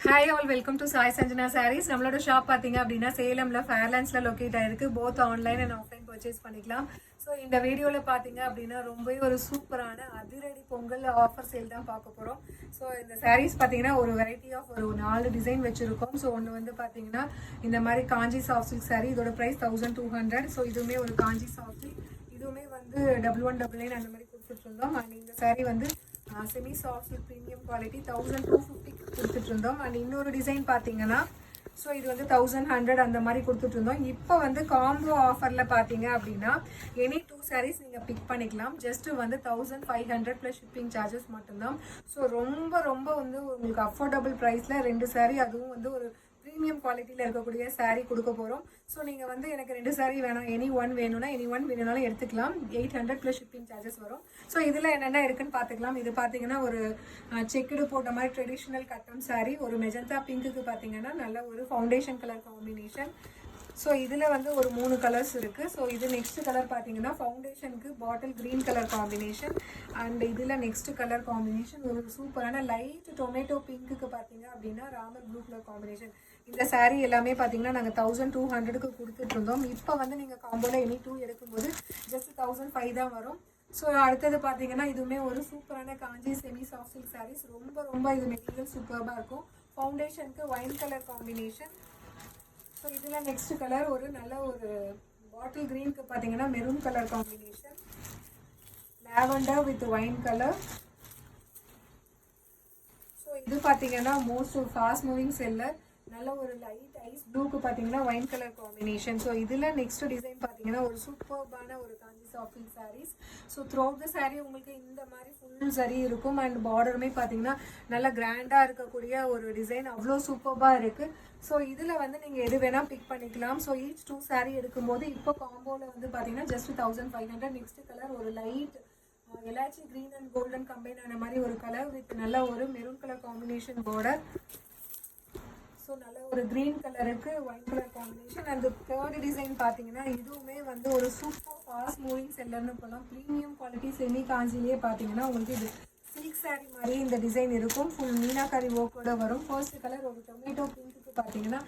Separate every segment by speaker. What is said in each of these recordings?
Speaker 1: Hi all welcome to Sai Sanjana Sarees. நம்மளோட shop பார்த்தீங்க அப்படின்னா சேலம்ல ஃபேர்லாண்ட்ஸில் லொக்கேட் ஆயிருக்கு. Both online and offline purchase பண்ணிக்கலாம். ஸோ இந்த வீடியோவில் பார்த்தீங்க அப்படின்னா ரொம்பவே ஒரு சூப்பரான அதிரடி பொங்கல் ஆஃபர் சேல் தான் பார்க்க போகிறோம். ஸோ இந்த சாரீஸ் பார்த்தீங்கன்னா ஒரு வெரைட்டி ஆஃப் ஒரு 4 டிசைன் வச்சுருக்கோம். ஸோ ஒன்று வந்து பார்த்தீங்கன்னா இந்த மாதிரி காஞ்சி சாஃப்ட் சில்க் சாரீ, இதோட ப்ரைஸ் 1200. ஸோ இதுவுமே ஒரு காஞ்சி சாஃப்ட் சில்க், இதுவுமே வந்து 1199 அந்த மாதிரி கொடுத்துட்டு இருந்தோம். அண்ட் இந்த சாரீ வந்து semi soft silk premium quality 1250 கொடுத்துட்டு இருந்தோம். அண்ட் இன்னொரு டிசைன் பார்த்தீங்கன்னா ஸோ இது வந்து 1100 அந்த மாதிரி கொடுத்துட்டு இருந்தோம். இப்போ வந்து காம்போ ஆஃபரில் பார்த்தீங்க அப்படின்னா எனி 2 சாரீஸ் நீங்கள் பிக் பண்ணிக்கலாம். ஜஸ்ட் வந்து 1500 ப்ளஸ் ஷிப்பிங் சார்ஜஸ் மட்டும்தான். ஸோ ரொம்ப ரொம்ப வந்து உங்களுக்கு அஃபோர்டபுள் ப்ரைஸில் 2 சாரீ, அதுவும் வந்து ஒரு ப்ரீமியம் குவாலிட்டியில் இருக்கக்கூடிய சாரீ கொடுக்க போகிறோம். ஸோ நீங்கள் வந்து எனக்கு 2 சாரீ வேணும், எனி ஒன் வேணும்னா எனி ஒன் வேணும்னாலும் எடுத்துக்கலாம். 800 ப்ளஸ் ஷிப்பிங் சார்ஜஸ் வரும். ஸோ இதில் என்னென்ன இருக்குன்னு பார்த்துக்கலாம். இது பார்த்தீங்கன்னா ஒரு செக்குடு போட்ட மாதிரி ட்ரெடிஷ்னல் கட்டம் சாரீ, ஒரு மெஜந்தா பிங்க்குக்கு பார்த்தீங்கன்னா நல்ல ஒரு ஃபவுண்டேஷன் கலர் காம்பினேஷன். ஸோ இதில் வந்து ஒரு 3 கலர்ஸ் இருக்குது. ஸோ இது நெக்ஸ்ட் கலர் பார்த்தீங்கன்னா ஃபவுண்டேஷனுக்கு bottle green colour combination. And இதில் நெக்ஸ்ட் கலர் காம்பினேஷன் ஒரு சூப்பரான லைட் டொமேட்டோ பிங்க்குக்கு பார்த்தீங்க அப்படின்னா ராமர் ப்ளூ கலர் காம்பினேஷன். இந்த சாரீ எல்லாமே பார்த்தீங்கன்னா நாங்கள் 1200க்கு கொடுத்துட்டு இருந்தோம். இப்போ வந்து நீங்கள் காம்போவில் எனி 2 எடுக்கும்போது ஜஸ்ட் 1005 தான் வரும். ஸோ அடுத்தது பார்த்தீங்கன்னா இதுவுமே ஒரு சூப்பரான காஞ்சி செமி சாஃப்ட் சில்க் சாரீஸ். ரொம்ப ரொம்ப இது மெட்டீரியல் சூப்பராக இருக்கும். ஃபவுண்டேஷனுக்கு ஒயின் கலர் காம்பினேஷன். ஸோ இதில் நெக்ஸ்ட் கலர் ஒரு நல்ல ஒரு பாட்டில் க்ரீனுக்கு பார்த்தீங்கன்னா maroon colour combination, lavender with wine colour. So இது பார்த்தீங்கன்னா மோஸ்ட் ஃபாஸ்ட் மூவிங் செல்லர், நல்ல ஒரு லைட் ஐஸ் ப்ளூக்கு பார்த்தீங்கன்னா ஒயின் கலர் காம்பினேஷன். ஸோ இதில் நெக்ஸ்ட் டிசைன் பார்த்தீங்கன்னா ஒரு சூப்பர்பான ஒரு Kanchi soft silk saris. So throughout the sari உங்களுக்கு இந்த மாதிரி ஃபுல் சரி இருக்கும். அண்ட் பார்டருமே பார்த்தீங்கன்னா நல்லா கிராண்டாக இருக்கக்கூடிய ஒரு டிசைன், அவ்வளோ சூப்பர்பாக இருக்குது. ஸோ இதில் வந்து நீங்கள் எது வேணால் பிக் பண்ணிக்கலாம். ஸோ ஈச் 2 சாரீ எடுக்கும்போது இப்போ காம்போவில் வந்து பார்த்தீங்கன்னா ஜஸ்ட் 1500. நெக்ஸ்ட் கலர் ஒரு light elaichi green and golden combine ஆன மாதிரி ஒரு கலர் வித் நல்ல ஒரு maroon colour combination border. So நல்ல ஒரு க்ரீன் கலருக்கு wine colour combination. And third design பார்த்தீங்கன்னா இதுவுமே வந்து ஒரு சூப்பர் ஃபாஸ்ட் மூவிங் செல்லர்னு போகலாம். ப்ரீமியம் குவாலிட்டி செமி காஞ்சிலேயே பார்த்தீங்கன்னா உங்களுக்கு இது சில்க் சாரீ மாதிரி இந்த டிசைன் இருக்கும். ஃபுல் மீனாக்காரி ஒர்க்கோட வரும். ஃபர்ஸ்ட் கலர் ஒரு டொமேட்டோ பிங்க்குக்கு பார்த்தீங்கன்னா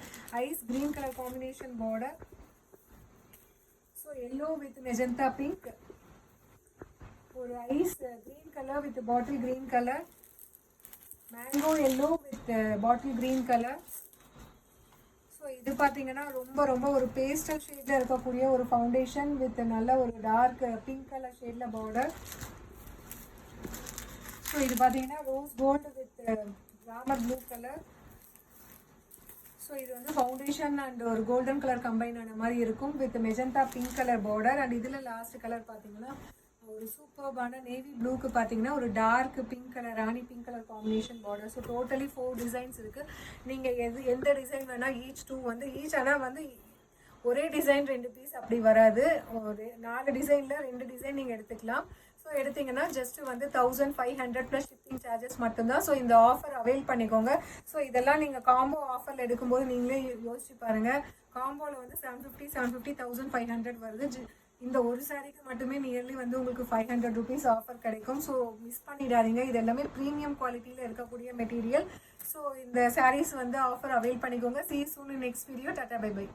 Speaker 1: ice green colour combination border. So yellow with magenta pink, ஒரு ice green colour with bottle green colour, mango yellow with bottle green colour. So இது பார்த்தீங்கன்னா ரொம்ப ரொம்ப ஒரு பேஸ்டல் ஷேடில் இருக்கக்கூடிய ஒரு ஃபவுண்டேஷன் வித் நல்ல ஒரு டார்க் பிங்க் கலர் ஷேடில் பார்டர். ஸோ இது பார்த்தீங்கன்னா rose gold with Ramar blue colour. So இது வந்து ஃபவுண்டேஷன் அண்ட் ஒரு கோல்டன் கலர் கம்பைன் ஆன மாதிரி இருக்கும் with magenta pink colour border. And இதில் லாஸ்ட் கலர் பார்த்தீங்கன்னா ஒரு சூப்பர்பான நேவி ப்ளூக்கு பார்த்தீங்கன்னா ஒரு dark pink colour Rani pink colour combination border. So totally 4 designs இருக்குது. நீங்கள் எந்த டிசைன் வேணால் ஈச் 2 வந்து ஈச், ஆனால் வந்து ஒரே டிசைன் 2 பீஸ் அப்படி வராது. ஒரு 4 டிசைனில் 2 டிசைன் நீங்கள் எடுத்துக்கலாம். ஸோ எடுத்திங்கன்னா ஜஸ்ட் வந்து 1500 ப்ளஸ் ஷிப்பிங் சார்ஜஸ் மட்டும்தான். ஸோ இந்த ஆஃபர் அவைல் பண்ணிக்கோங்க. ஸோ இதெல்லாம் நீங்கள் காம்போ ஆஃபரில் எடுக்கும்போது நீங்களே யோசிச்சு பாருங்கள். காம்போவில் வந்து 750 1500 வருது. இந்த ஒரு சாரீக்கு மட்டுமே நியர்லி வந்து உங்களுக்கு 500 ருபீஸ் ஆஃபர் கிடைக்கும். ஸோ மிஸ் பண்ணிடாதீங்க. இது எல்லாமே ப்ரீமியம் குவாலிட்டியில் இருக்கக்கூடிய மெட்டீரியல். ஸோ இந்த சாரீஸ் வந்து ஆஃபர் அவைல் பண்ணிக்கோங்க. See you soon in next video. Tata, bye bye.